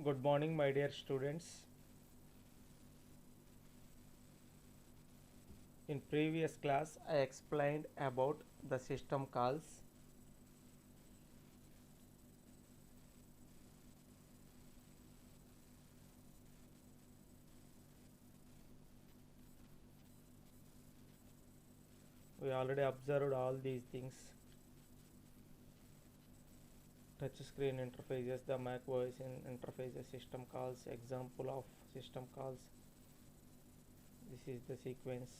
Good morning, my dear students. In previous class, I explained about the system calls. We already observed all these things. Touch screen interfaces, the Mac OS interfaces, system calls, example of system calls. This is the sequence.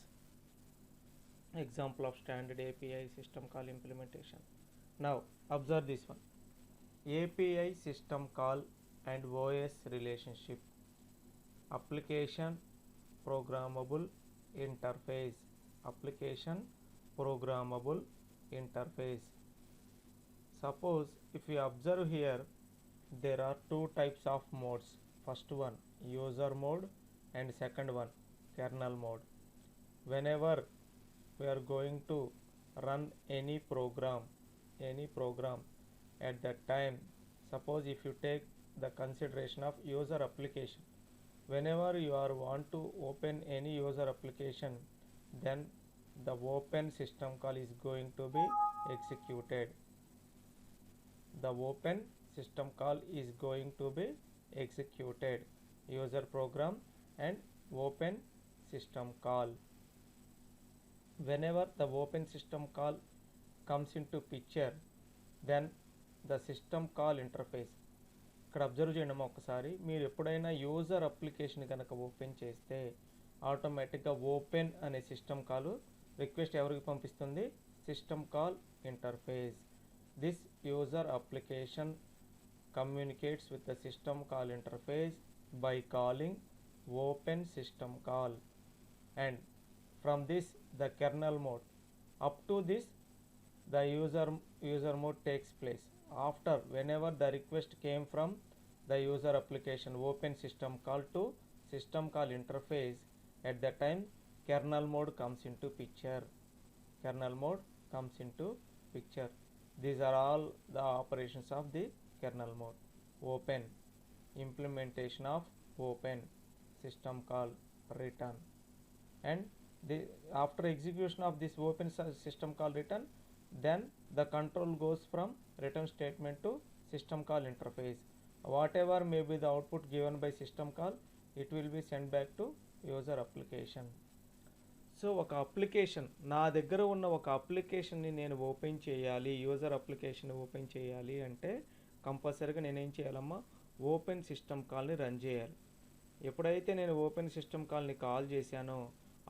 Example of standard API system call implementation. Now, observe this one. API system call and OS relationship. Application programmable interface. Application programmable interface. Suppose if we observe here, there are two types of modes. First one user mode and second one kernel mode. Whenever we are going to run any program at that time, suppose if you take the consideration of user application, whenever you are want to open any user application, then the open system call is going to be executed. The open system call is going to be executed. User program and open system call. Whenever the open system call comes into picture, then the system call interface. ఇక్కడ observe చేయండి ఒకసారి, మీరు ఎప్పుడైనా user application కనుక open చేస్తే ఆటోమేటిక్గా open అనే system call request ఎవరికి పంపిస్తుంది? System call interface. This user application communicates with the system call interface by calling open system call, and from this the kernel mode. Up to this the user mode takes place. After, whenever the request came from the user application open system call to system call interface, at that time kernel mode comes into picture. Kernel mode comes into picture. These are all the operations of the kernel mode. Open, implementation of open system call, return, and after execution of this open system call return, then the control goes from return statement to system call interface. Whatever may be the output given by system call, it will be sent back to user application. So ఒక application, నా దగ్గర ఉన్న ఒక అప్లికేషన్ని నేను open చేయాలి, user application open చేయాలి అంటే కంపల్సరీగా నేనేం చేయాలమ్మా? ఓపెన్ సిస్టమ్ కాల్ని రన్ చేయాలి. ఎప్పుడైతే నేను ఓపెన్ సిస్టమ్ కాల్ని కాల్ చేశానో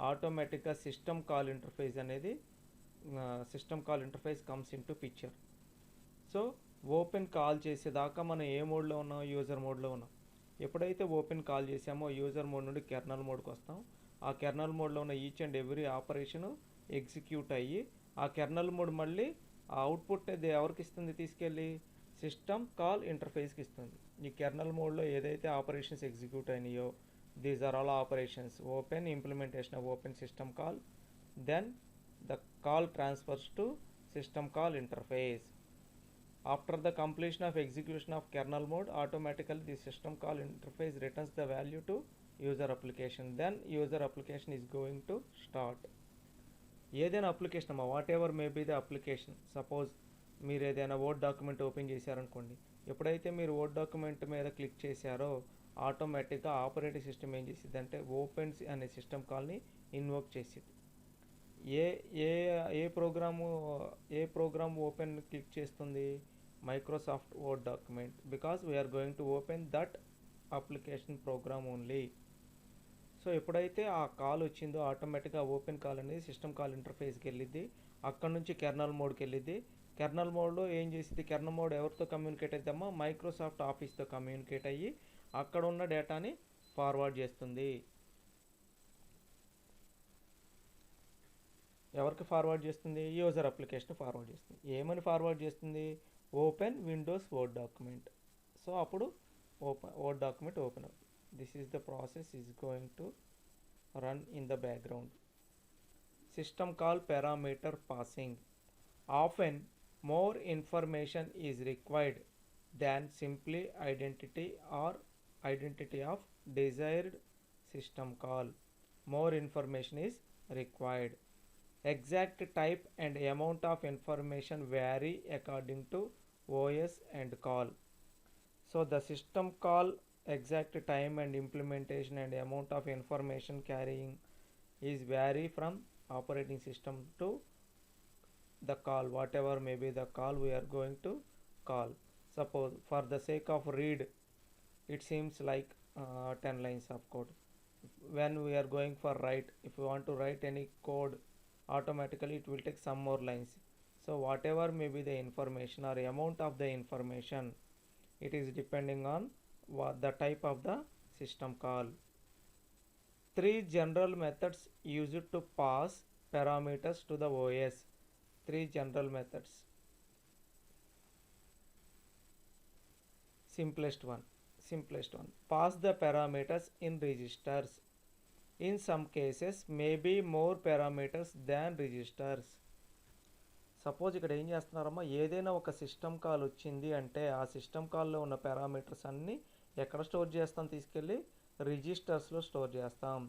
ఆటోమేటిక్గా సిస్టమ్ కాల్ ఇంటర్ఫేస్ అనేది system call interface comes in to picture. So open call చేసేదాకా మనం ఏ మోడ్లో ఉన్నాం? యూజర్ మోడ్లో ఉన్నాం. ఎప్పుడైతే ఓపెన్ కాల్ చేసామో యూజర్ మోడ్ నుండి కెర్నల్ మోడ్కి వస్తాం. ఆ కెర్నల్ మోడ్లో ఉన్న each and every operation execute అయ్యి ఆ కెర్నల్ మోడ్ మళ్ళీ ఆ అవుట్పుట్ అది ఎవరికి ఇస్తుంది? తీసుకెళ్ళి సిస్టమ్ కాల్ ఇంటర్ఫేస్కి ఇస్తుంది. ఈ కెర్నల్ మోడ్లో ఏదైతే ఆపరేషన్స్ ఎగ్జిక్యూట్ అయినాయో, these are all operations. Open, implementation of open system call, then the call transfers to system call interface. After the completion of execution of kernel mode, automatically the system call interface returns the value to user application. Then user application is going to start. ఏదైనా application అమ్మా, whatever may be the application. Suppose మీరు ఏదైనా word document open చేశారనుకోండి. ఎప్పుడైతే మీరు word document మీద click చేశారో ఆటోమేటిక్గా ఆపరేటింగ్ సిస్టమ్ ఏం చేసిద్ది అంటే ఓపెన్ అనే సిస్టమ్ కాల్ని ఇన్వోక్ చేసిద్ది. ఏ ఏ ఏ ప్రోగ్రామ్ ఓపెన్ క్లిక్ చేస్తుంది? Microsoft Word document, because we are going to open that application program only. So ఎప్పుడైతే ఆ కాల్ వచ్చిందో ఆటోమేటిక్గా ఓపెన్ కాల్ అనేది సిస్టమ్ కాల్ ఇంటర్ఫేస్కి వెళ్ళిద్ది. అక్కడ నుంచి కెర్నల్ మోడ్కి వెళ్ళిద్ది. కెర్నల్ మోడ్లో ఏం చేసింది? కెర్నల్ మోడ్ ఎవరితో కమ్యూనికేట్ అవుతామో మైక్రోసాఫ్ట్ ఆఫీస్తో కమ్యూనికేట్ అయ్యి అక్కడ ఉన్న డేటాని ఫార్వర్డ్ చేస్తుంది. ఎవరికి ఫార్వర్డ్ చేస్తుంది? యూజర్ అప్లికేషన్ ఫార్వర్డ్ చేస్తుంది. ఏమని ఫార్వర్డ్ చేస్తుంది? Open Windows Word document. So అప్పుడు వర్డ్ డాక్యుమెంట్ ఓపెన్ అవుతుంది. This is the process is going to run in the background. System call parameter passing. Often more information is required than simply identity or identity of desired system call. More information is required. Exact type and amount of information vary according to OS and call. So the system call exact time and implementation and amount of information carrying is vary from operating system to the call, whatever may be the call we are going to call. Suppose for the sake of read, it seems like 10 lines of code. When we are going for write, if we want to write any code, automatically it will take some more lines. So whatever may be the information or amount of the information, it is depending on what the type of the system call. Three general methods used to pass parameters to the OS. Three general methods. Simplest one. Pass the parameters in registers. In some cases, maybe more parameters than registers. Suppose ఇక్కడ ఏం చేస్తున్నారమ్మా, ఏదైనా ఒక system call వచ్చింది అంటే ఆ system కాల్లో ఉన్న parameters అన్నీ ఎక్కడ స్టోర్ చేస్తాం, తీసుకెళ్ళి రిజిస్టర్స్లో స్టోర్ చేస్తాం.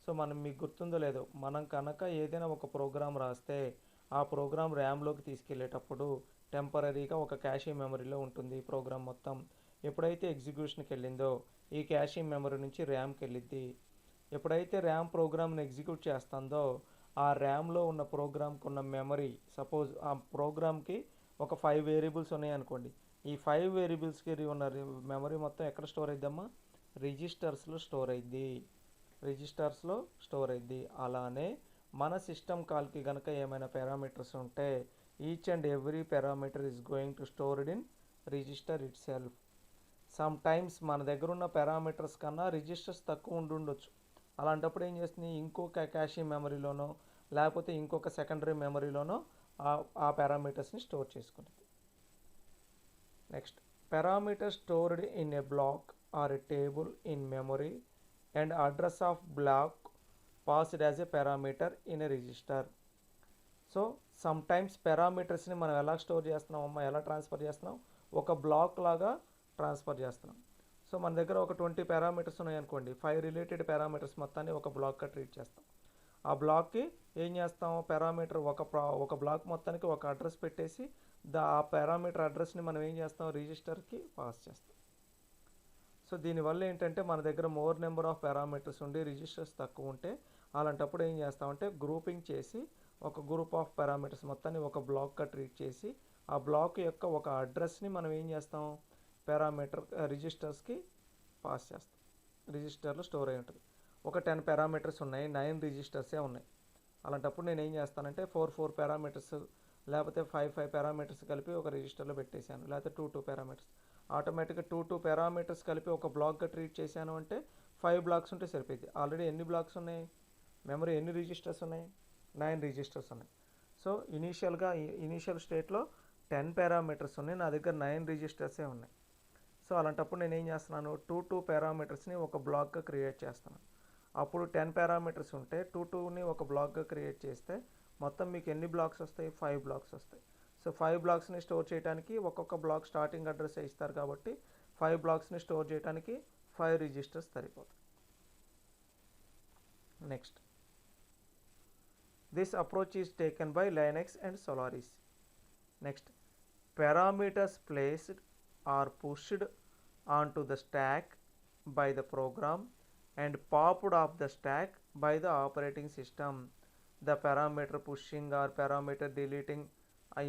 సో మనం మీకు గుర్తుందో లేదో, మనం కనుక ఏదైనా ఒక ప్రోగ్రామ్ రాస్తే ఆ ప్రోగ్రామ్ ర్యామ్లోకి తీసుకెళ్ళేటప్పుడు టెంపరీగా ఒక క్యాషీ మెమరీలో ఉంటుంది ఈ ప్రోగ్రామ్ మొత్తం. ఎప్పుడైతే ఎగ్జిక్యూషన్కి వెళ్ళిందో ఈ క్యాషీ మెమరీ నుంచి ర్యామ్కి వెళ్ళిద్ది. ఎప్పుడైతే ర్యామ్ ప్రోగ్రామ్ని ఎగ్జిక్యూట్ చేస్తుందో ఆ ర్యామ్లో ఉన్న ప్రోగ్రామ్కి ఉన్న మెమరీ, సపోజ్ ఆ ప్రోగ్రామ్కి ఒక 5 వేరియబుల్స్ ఉన్నాయి అనుకోండి, ఈ 5 వేరియబుల్స్కి ఉన్న మెమరీ మొత్తం ఎక్కడ స్టోర్ అయిద్దమ్మా, రిజిస్టర్స్లో స్టోర్ అయిద్ది. అలానే మన సిస్టమ్ కాల్కి కనుక ఏమైనా పారామీటర్స్ ఉంటే each and every parameter is going to stored in register it self. Some times మన దగ్గర ఉన్న పారామీటర్స్ కన్నా రిజిస్టర్స్ తక్కువ ఉండొచ్చు. అలాంటప్పుడు ఏం చేస్తుంది, ఇంకొక క్యాషీ మెమరీలోనో లేకపోతే ఇంకొక సెకండరీ మెమరీలోనో ఆ పారామీటర్స్ని స్టోర్ చేసుకుంటుంది. Next, parameter stored in a block or a table in memory and address of block passed as a parameter in a register. So sometimes పారామీటర్స్ని మనం ఎలా స్టోర్ చేస్తున్నామమ్మా, ఎలా ట్రాన్స్ఫర్ చేస్తున్నాం, ఒక బ్లాక్ లాగా ట్రాన్స్ఫర్ చేస్తున్నాం. సో మన దగ్గర ఒక 20 పారామీటర్స్ ఉన్నాయనుకోండి, 5 రిలేటెడ్ పారామీటర్స్ మొత్తాన్ని ఒక బ్లాక్గా ట్రీట్ చేస్తాం. ఆ బ్లాక్కి ఏం చేస్తాం, పారామీటర్ ఒక బ్లాక్ మొత్తానికి ఒక అడ్రస్ పెట్టేసి ఆ పారామీటర్ అడ్రస్ని మనం ఏం చేస్తాం, రిజిస్టర్కి పాస్ చేస్తాం. సో దీనివల్ల ఏంటంటే మన దగ్గర మోర్ నెంబర్ ఆఫ్ పారామీటర్స్ ఉండి రిజిస్టర్స్ తక్కువ ఉంటే అలాంటప్పుడు ఏం చేస్తామంటే గ్రూపింగ్ చేసి ఒక గ్రూప్ ఆఫ్ పారామీటర్స్ మొత్తాన్ని ఒక బ్లాక్గా ట్రీట్ చేసి ఆ బ్లాక్ యొక్క ఒక అడ్రస్ని మనం ఏం చేస్తాం, పారామీటర్ రిజిస్టర్స్కి పాస్ చేస్తాం. రిజిస్టర్లో స్టోర్ అయి ఉంటుంది. ఒక 10 పారామీటర్స్ ఉన్నాయి, 9 రిజిస్టర్సే ఉన్నాయి. అలాంటప్పుడు నేను ఏం చేస్తానంటే 4 పారామీటర్స్ లేకపోతే 5 పారామీటర్స్ కలిపి ఒక రిజిస్టర్లో పెట్టేశాను, లేకపోతే 2 పారామీటర్స్. ఆటోమేటిక్గా 2 పారామీటర్స్ కలిపి ఒక బ్లాక్గా ట్రీట్ చేశాను అంటే 5 బ్లాక్స్ ఉంటే సరిపోయింది. ఆల్రెడీ ఎన్ని బ్లాక్స్ ఉన్నాయి, మెమరీ ఎన్ని రిజిస్టర్స్ ఉన్నాయి, 9 రిజిస్టర్స్ ఉన్నాయి. సో ఇనీషియల్ స్టేట్లో 10 పారామీటర్స్ ఉన్నాయి, నా దగ్గర 9 రిజిస్టర్సే ఉన్నాయి. సో అలాంటప్పుడు నేను ఏం చేస్తున్నాను, 2 పారామీటర్స్ని ఒక బ్లాక్గా క్రియేట్ చేస్తున్నాను. అప్పుడు 10 పారామీటర్స్ ఉంటే 2ని ఒక బ్లాక్గా క్రియేట్ చేస్తే మొత్తం మీకు ఎన్ని బ్లాక్స్ వస్తాయి, 5 బ్లాక్స్ వస్తాయి. సో 5 బ్లాక్స్ని స్టోర్ చేయడానికి ఒక్కొక్క బ్లాక్ స్టార్టింగ్ అడ్రస్ ఇస్తారు కాబట్టి 5 బ్లాక్స్ని స్టోర్ చేయడానికి 5 రిజిస్టర్స్ సరిపోతాయి. Next, this approach is taken by Linux and Solaris. Next, parameters placed or pushed onto the stack by the program and popped off the stack by the operating system. The parameter pushing or parameter deleting,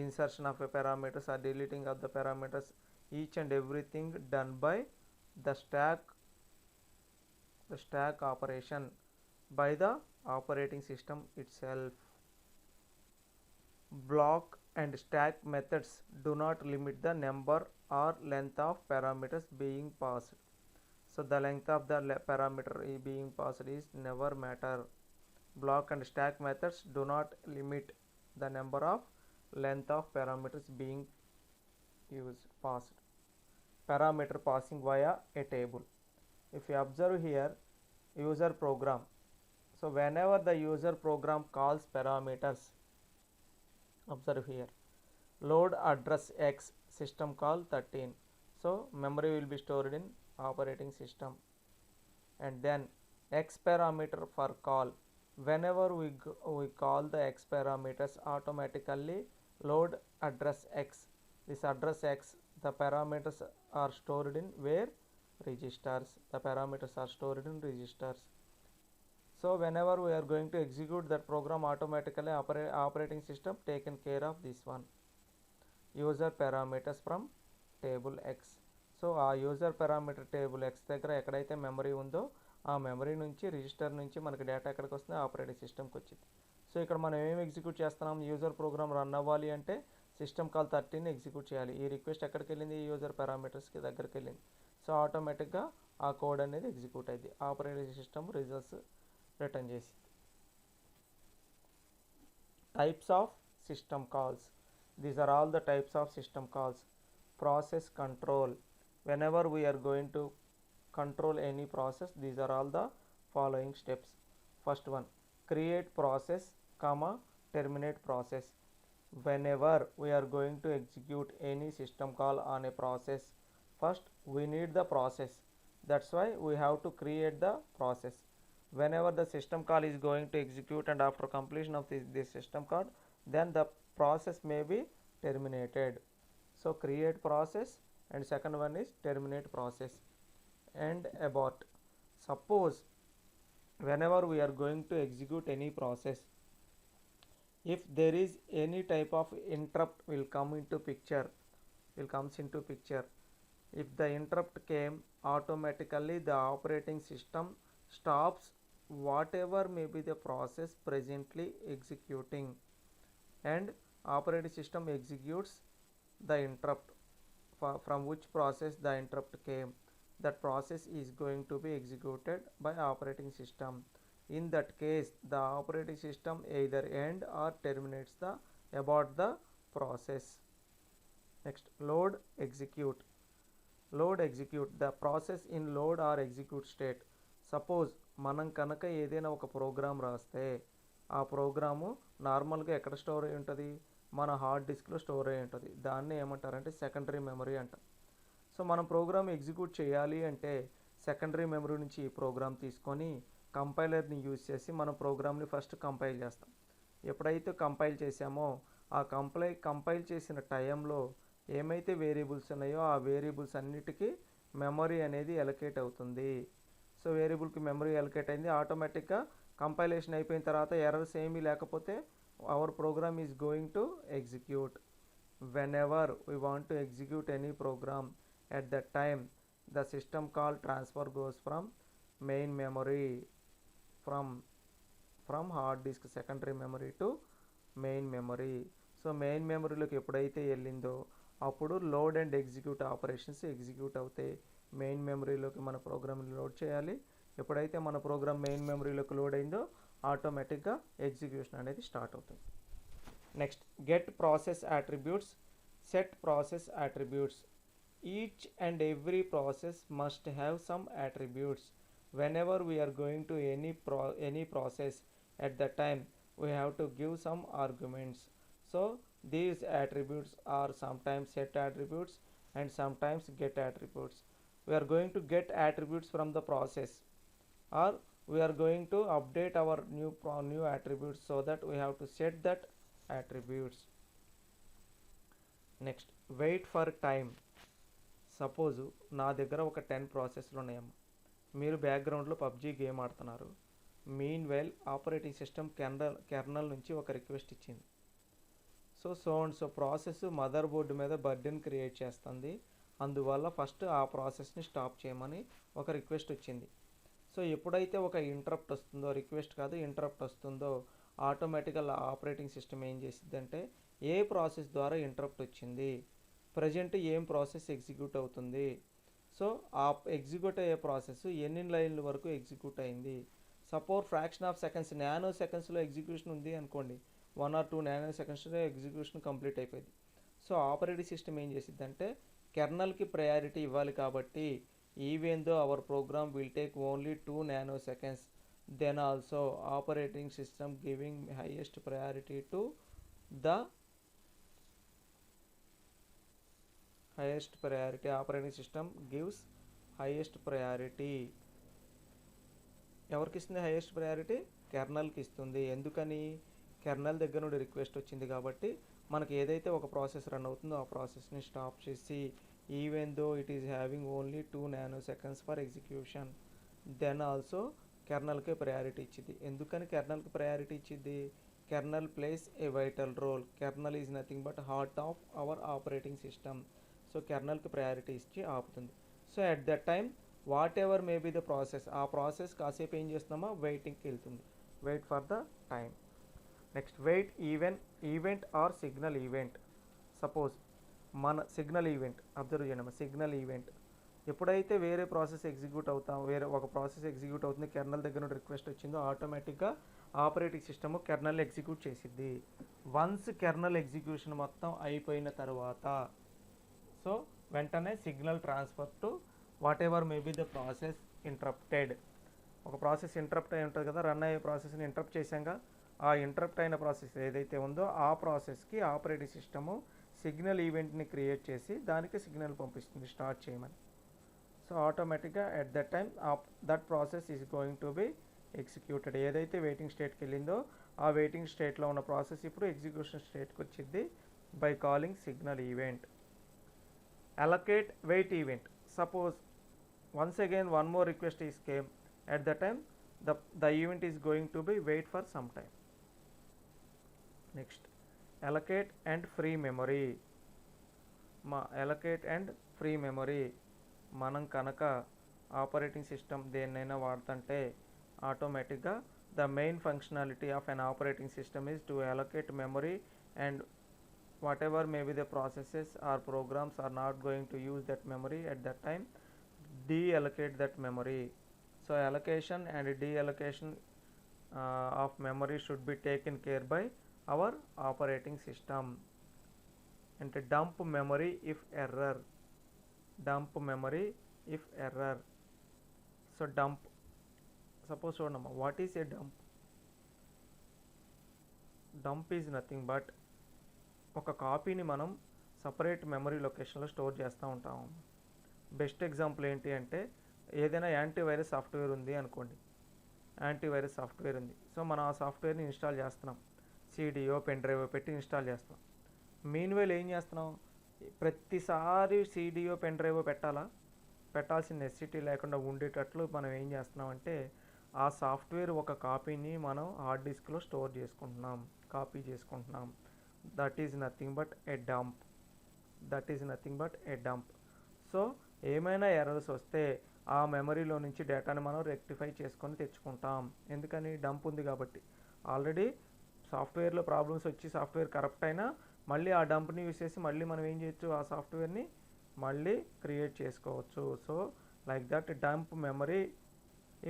insertion of a parameters or deleting of the parameters, each and everything done by the stack operation by the operating system itself. Block and stack methods do not limit the number or length of parameters being passed. So the length of the parameter being passed is never matter. Block and stack methods do not limit the number of length of parameters being passed. Parameter passing via a table. If you observe here, user program. So whenever the user program calls parameters, observe here, load address x, system call 13. So memory will be stored in operating system. And then x parameter for call. Whenever we call the x parameters, automatically load address x. This address x, the parameters are stored in where? Registers. The parameters are stored in registers. So whenever we are going to execute that program, automatically operating system taken care of this one. User parameters from table x. So ఆ user parameter table X దగ్గర ఎక్కడైతే memory ఉందో ఆ memory నుంచి register నుంచి మనకి data ఎక్కడికి వస్తుంది, ఆపరేటింగ్ సిస్టమ్కి వచ్చింది. సో ఇక్కడ మనం ఏమి ఎగ్జిక్యూట్ చేస్తున్నాం, యూజర్ ప్రోగ్రామ్ రన్ అవ్వాలి అంటే సిస్టమ్ కాల్ 13 ఎగ్జిక్యూట్ చేయాలి. ఈ రిక్వెస్ట్ ఎక్కడికి వెళ్ళింది, యూజర్ పారామీటర్స్కి దగ్గరికి వెళ్ళింది. సో ఆటోమేటిక్గా ఆ కోడ్ అనేది ఎగ్జిక్యూట్ అయింది, ఆపరేటింగ్ సిస్టమ్ రిజల్ట్స్ రిటర్న్ చేసింది. Types of system calls. These are all the types of system calls. Process control. Whenever we are going to control any process, these are all the following steps. First one, create process, comma, terminate process. Whenever we are going to execute any system call on a process, first we need the process. That's why we have to create the process. Whenever the system call is going to execute and after completion of this system call, then the process may be terminated. So create process and second one is terminate process. And abort. Suppose whenever we are going to execute any process, if there is any type of interrupt will comes into picture. If the interrupt came, automatically the operating system stops whatever may be the process presently executing and operating system executes the interrupt from which process the interrupt came. That process is going to be executed by operating system. In that case, the operating system either end or terminates the abort the process. Next, load execute. Load execute. The process in load or execute state. Suppose మనం కనుక ఏదైనా ఒక program రాస్తే ఆ programme నార్మల్గా ఎక్కడ store అయి ఉంటుంది, మన హార్డ్ డిస్క్లో స్టోర్ అయి ఉంటుంది. దాన్ని ఏమంటారంటే సెకండరీ మెమరీ అంటాం. సో మనం ప్రోగ్రామ్ ఎగ్జిక్యూట్ చేయాలి అంటే సెకండరీ మెమరీ నుంచి ఈ ప్రోగ్రామ్ తీసుకొని కంపైలర్ని యూజ్ చేసి మనం ప్రోగ్రామ్ని ఫస్ట్ కంపైల్ చేస్తాం. ఎప్పుడైతే కంపైల్ చేసామో ఆ కంపైల్ చేసిన టైంలో ఏమైతే వేరియబుల్స్ ఉన్నాయో ఆ వేరియబుల్స్ అన్నిటికీ మెమరీ అనేది ఎలకేట్ అవుతుంది. సో వేరియబుల్కి మెమరీ ఎలకేట్ అయింది, ఆటోమేటిక్గా కంపైలేషన్ అయిపోయిన తర్వాత ఎర్రర్స్ ఏమీ లేకపోతే our program is going to execute. whenever we want to execute any program, at that time the system call transfer goes from main memory, from hard disk secondary memory to main memory. So main మెమరీలోకి ఎప్పుడైతే వెళ్ళిందో అప్పుడు load and execute operations execute అవుతాయి. Main మెమరీలోకి మన ప్రోగ్రామ్ని load చేయాలి. ఎప్పుడైతే మన ప్రోగ్రామ్ మెయిన్ మెమరీలోకి లోడ్ అయిందో ఆటోమేటిక్గా ఎగ్జిక్యూషన్ అనేది స్టార్ట్ అవుతుంది. Next, get process attributes, set process attributes. Each and every process must have some attributes. whenever we are going to any process, at that time we have to give some arguments. So these attributes are sometimes set attributes and sometimes get attributes. We are going to get attributes from the process, or we are going to update our new attributes, so that we have to set that attributes. Next, wait for time. Suppose నా దగ్గర ఒక 10 ప్రాసెస్లు ఉన్నాయమ్మా, మీరు బ్యాక్గ్రౌండ్లో PUBG game ఆడుతున్నారు. Mean while operating system kernel నుంచి ఒక రిక్వెస్ట్ ఇచ్చింది. సో ప్రాసెస్ మదర్ బోర్డు మీద బర్డెన్ క్రియేట్ చేస్తుంది, అందువల్ల ఫస్ట్ ఆ ప్రాసెస్ని స్టాప్ చేయమని ఒక రిక్వెస్ట్ వచ్చింది. సో ఎప్పుడైతే ఒక ఇంటరప్ట్ వస్తుందో, రిక్వెస్ట్ కాదు ఇంటరప్ట్ వస్తుందో, ఆటోమేటిక్గా ఆపరేటింగ్ సిస్టమ్ ఏం చేసిద్దంటే ఏ ప్రాసెస్ ద్వారా ఇంటరప్ట్ వచ్చింది, ప్రజెంట్ ఏం ప్రాసెస్ ఎగ్జిక్యూట్ అవుతుంది, సో ఆ ఎగ్జిక్యూట్ అయ్యే ప్రాసెస్ ఎన్ని లైన్ల వరకు ఎగ్జిక్యూట్ అయింది. Suppose fraction of seconds, nano సెకండ్స్లో ఎగ్జిక్యూషన్ ఉంది అనుకోండి, 1 or 2 నానో సెకండ్స్లో ఎగ్జిక్యూషన్ కంప్లీట్ అయిపోయింది. సో ఆపరేటింగ్ సిస్టమ్ ఏం చేసిద్దంటే కెర్నల్కి ప్రయారిటీ ఇవ్వాలి కాబట్టి, even though our program will take only 2 nanoseconds, then also operating system giving highest priority to the operating system gives highest priority ఎవరికి ఇస్తుంది? హైయెస్ట్ ప్రయారిటీ కెర్నల్కి ఇస్తుంది. ఎందుకని? కెర్నల్ దగ్గర నుండి రిక్వెస్ట్ వచ్చింది కాబట్టి మనకి ఏదైతే ఒక ప్రాసెస్ రన్ అవుతుందో ఆ ప్రాసెస్ని స్టాప్ చేసి even though it is having only 2 nanosecond for execution then also కెర్నల్కే ప్రయారిటీ ఇచ్చింది. ఎందుకని కెర్నల్కి ప్రయారిటీ ఇచ్చింది? Kernel plays a vital role. Kernel is nothing but heart of our operating system. So కెర్నల్కి ప్రయారిటీ ఇచ్చి ఆపుతుంది. So at that time whatever may be the process, ఆ process కాసేపు ఏం చేస్తున్నామా వెయిటింగ్కి వెళ్తుంది. Wait for the time. Next wait event or signal event. Suppose మన సిగ్నల్ ఈవెంట్ అబ్జర్వ్ చేయండి. సిగ్నల్ ఈవెంట్ ఎప్పుడైతే వేరే ప్రాసెస్ ఎగ్జిక్యూట్ అవుతాం, వేరే ఒక ప్రాసెస్ ఎగ్జిక్యూట్ అవుతుంది, కెర్నల్ దగ్గర నుండి రిక్వెస్ట్ వచ్చిందో ఆటోమేటిక్గా ఆపరేటింగ్ సిస్టమ్ కెర్నల్ ఎగ్జిక్యూట్ చేసిద్ది. వన్స్ కెర్నల్ ఎగ్జిక్యూషన్ మొత్తం అయిపోయిన తర్వాత సో వెంటనే signal transfer to whatever may be the process interrupted. ఒక ప్రాసెస్ ఇంటరప్ట్ అయి ఉంటుంది కదా, రన్ అయ్యే ప్రాసెస్ని ఇంటరప్ట్ చేశాక ఆ ఇంటరప్ట్ అయిన ప్రాసెస్ ఏదైతే ఉందో ఆ ప్రాసెస్కి ఆపరేటింగ్ సిస్టము సిగ్నల్ ఈవెంట్ని క్రియేట్ చేసి దానికి సిగ్నల్ పంపిస్తుంది స్టార్ట్ చేయమని. సో ఆటోమేటిక్గా at that time that process is going to be executed. ఏదైతే వెయిటింగ్ స్టేట్కి వెళ్ళిందో ఆ వెయిటింగ్ స్టేట్లో ఉన్న ప్రాసెస్ ఇప్పుడు ఎగ్జిక్యూషన్ స్టేట్కి వచ్చింది by calling signal event. allocate wait event. Suppose once again one more request is came, at that time the event is going to be wait for some time. Next allocate and free memory. Allocate and free memory మనం కనుక operating system దేన్నైనా వాడుతుంటే ఆటోమేటిక్గా the main functionality of an operating system is to allocate memory and whatever may be the processes or programs are not going to use that memory at that time, deallocate that memory. So allocation and deallocation of memory should be taken care by our operating system. And dump memory if error. Dump memory if error. So dump, suppose what is a dump? Dump is nothing but ఒక కాపీని మనం separate memory లొకేషన్లో store చేస్తూ ఉంటాము. Best example ఏంటి అంటే ఏదైనా antivirus software ఉంది అనుకోండి. యాంటీవైరస్ సాఫ్ట్వేర్ ఉంది. సో మనం ఆ సాఫ్ట్వేర్ని ఇన్స్టాల్ చేస్తున్నాం. సీడీఓ పెన్ డ్రైవ్ పెట్టి ఇన్స్టాల్ చేస్తాం. మీన్వైల్ ఏం చేస్తున్నాం? ప్రతిసారి సీడీఓ పెన్ డ్రైవ్ పెట్టాల్సిన నెసెసిటీ లేకుండా ఉండేటట్లు మనం ఏం చేస్తున్నాం అంటే ఆ సాఫ్ట్వేర్ ఒక కాపీని మనం హార్డ్ డిస్క్లో స్టోర్ చేసుకుంటున్నాం, కాపీ చేసుకుంటున్నాం. That is nothing but A dump. That is nothing but A dump. So ఏమైనా ఎర్రర్స్ వస్తే ఆ మెమరీలో నుంచి డేటాని మనం రెక్టిఫై చేసుకొని తెచ్చుకుంటాం. ఎందుకని? డంప్ ఉంది కాబట్టి. ఆల్రెడీ సాఫ్ట్వేర్లో ప్రాబ్లమ్స్ వచ్చి సాఫ్ట్వేర్ కరప్ట్ అయినా మళ్ళీ ఆ డంప్ని యూస్ చేసి మళ్ళీ మనం ఏం చేయొచ్చు? ఆ సాఫ్ట్వేర్ని మళ్ళీ క్రియేట్ చేసుకోవచ్చు. So like that dump memory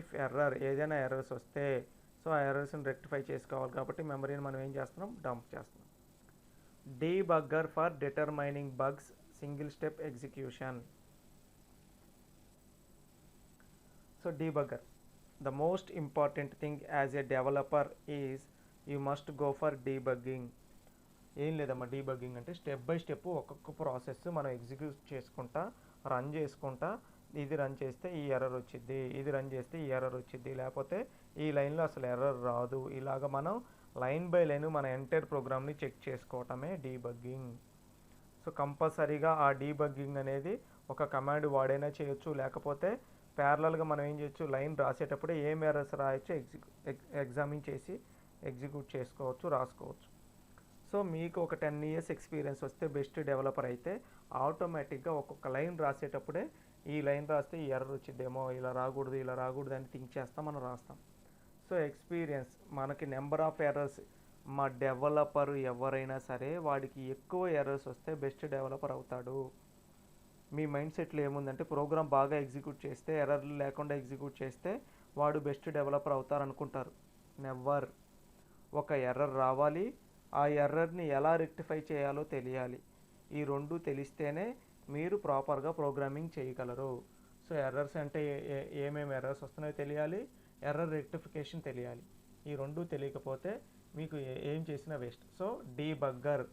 if error. ఏదైనా ఎర్రర్స్ వస్తే సో ఆ ఎర్రర్స్ని రెక్టిఫై చేసుకోవాలి కాబట్టి మెమరీని మనం ఏం చేస్తున్నాం? డంప్ చేస్తున్నాం. Debugger for determining bugs, single step execution. So debugger, the most important thing as a developer is you must go for debugging. ఏం లేదమ్మా డీబగ్గింగ్ అంటే స్టెప్ బై స్టెప్ ఒక్కొక్క ప్రాసెస్ మనం ఎగ్జిక్యూట్ చేసుకుంటా రన్ చేసుకుంటా ఇది రన్ చేస్తే ఈ ఎర్రర్ వచ్చింది, ఇది రన్ చేస్తే ఈ ఎర్రర్ వచ్చింది, లేకపోతే ఈ లైన్లో అసలు ఎర్రర్ రాదు. ఇలాగ మనం లైన్ బై లైన్ మన ఎంటైర్ ప్రోగ్రామ్ని చెక్ చేసుకోవటమే డీబగ్గింగ్. సో కంపల్సరీగా ఆ డీబగ్గింగ్ అనేది ఒక కమాండ్ వాడైనా చేయొచ్చు, లేకపోతే ప్యారలల్గా మనం ఏం చేయొచ్చు? లైన్ రాసేటప్పుడే ఏం ఎర్రర్స్ రాయొచ్చు ఎగ్జామిన్ చేసి ఎగ్జిక్యూట్ చేసుకోవచ్చు, రాసుకోవచ్చు. సో మీకు ఒక 10 years ఎక్స్పీరియన్స్ వస్తే బెస్ట్ డెవలపర్ అయితే ఆటోమేటిక్గా ఒక్కొక్క లైన్ రాసేటప్పుడే ఈ లైన్ రాస్తే ఈ ఎర్రర్ వచ్చిద్దేమో, ఇలా రాకూడదు అని థింక్ చేస్తాం, మనం రాస్తాం. సో ఎక్స్పీరియన్స్ మనకి నెంబర్ ఆఫ్ ఎర్రర్స్, మా డెవలపర్ ఎవరైనా సరే వాడికి ఎక్కువ ఎర్రర్స్ వస్తే బెస్ట్ డెవలపర్ అవుతాడు. మీ మైండ్ సెట్లో ఏముందంటే ప్రోగ్రామ్ బాగా ఎగ్జిక్యూట్ చేస్తే ఎర్రర్లు లేకుండా ఎగ్జిక్యూట్ చేస్తే వాడు బెస్ట్ డెవలపర్ అవుతారనుకుంటారు. నెవర్. ఒక ఎర్రర్ రావాలి, ఆ ఎర్రర్ని ఎలా రెక్టిఫై చేయాలో తెలియాలి. ఈ రెండు తెలిస్తేనే మీరు ప్రాపర్గా ప్రోగ్రామింగ్ చేయగలరు. సో ఎర్రర్స్ అంటే ఏమేమి ఎర్రర్స్ వస్తున్నాయో తెలియాలి, ఎర్రర్ రెక్టిఫికేషన్ తెలియాలి. ఈ రెండు తెలియకపోతే మీకు ఏం చేసినా waste. So debugger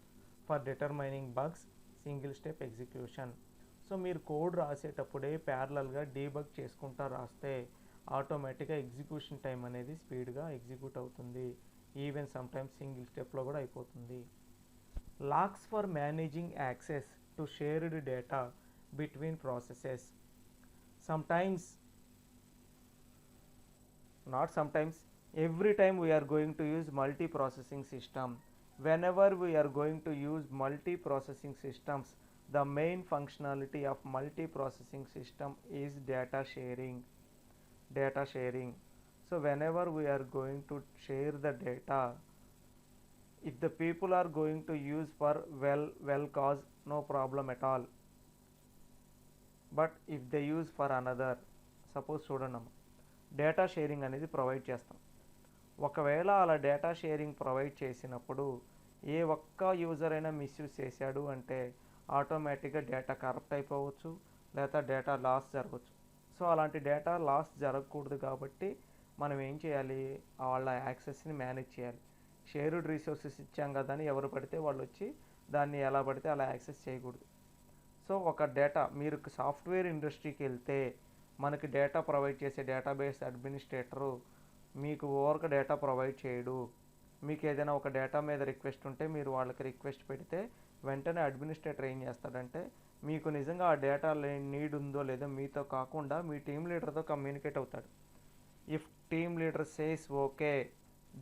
for determining bugs, single step execution. So so మీరు కోడ్ రాసేటప్పుడే ప్యారలల్గా డీబగ్ చేసుకుంటా రాస్తే ఆటోమేటిక్గా ఎగ్జిక్యూషన్ టైం అనేది స్పీడ్గా ఎగ్జిక్యూట్ అవుతుంది. ఈవెన్ సమ్టైమ్స్ సింగిల్ స్టెప్లో కూడా అయిపోతుంది. Lakhs for managing access to shared data between processes. Sometimes, not sometimes, every time we are going to use multi-processing system. Whenever we are going to use multi-processing systems, the main functionality of multi-processing system is data sharing. Data sharing. So whenever we are going to share the data, if the people are going to use for well cause, no problem at all. But if they use for another, suppose చూడండి అమ్మ, data sharing అనేది provide చేస్తాం. ఒకవేళ అలా data sharing provide చేసినప్పుడు ఏ ఒక్క user అయినా misuse చేశాడు అంటే ఆటోమేటిక్గా డేటా కరప్ట్ అయిపోవచ్చు, లేదా డేటా లాస్ జరగవచ్చు. సో అలాంటి డేటా లాస్ జరగకూడదు కాబట్టి మనం ఏం చేయాలి, వాళ్ళ యాక్సెస్ని మేనేజ్ చేయాలి. షేర్డ్ రిసోర్సెస్ ఇచ్చాం కదా అని ఎవరు పడితే వాళ్ళు వచ్చి దాన్ని ఎలా పడితే అలా యాక్సెస్ చేయకూడదు. సో ఒక డేటా, మీరు సాఫ్ట్వేర్ ఇండస్ట్రీకి వెళ్తే మనకి డేటా ప్రొవైడ్ చేసే డేటాబేస్ అడ్మినిస్ట్రేటరు మీకు ఓవర్గా డేటా ప్రొవైడ్ చేయడు. మీకు ఏదైనా ఒక డేటా మీద రిక్వెస్ట్ ఉంటే మీరు వాళ్ళకి రిక్వెస్ట్ పెడితే వెంటనే అడ్మినిస్ట్రేటర్ ఏం చేస్తాడంటే మీకు నిజంగా ఆ డేటా నీడ్ ఉందో లేదో మీతో కాకుండా మీ టీమ్ లీడర్తో కమ్యూనికేట్ అవుతాడు. If team leader says okay,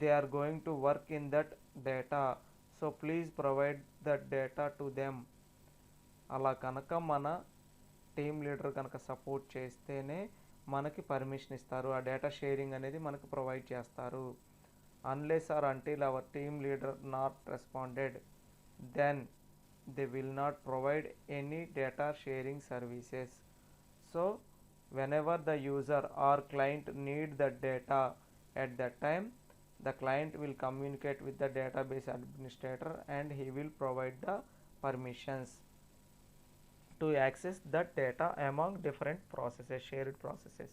they are going to work in that data, so please provide that data to them. అలా కనుక మన టీమ్ లీడర్ కనుక సపోర్ట్ చేస్తేనే మనకి పర్మిషన్ ఇస్తారు, ఆ డేటా షేరింగ్ అనేది మనకు ప్రొవైడ్ చేస్తారు. Unless or until our team leader not responded, then they will not provide any data sharing services. So whenever the user or client need the data, at that time the client will communicate with the database administrator and he will provide the permissions to access that data among different processes, shared processes.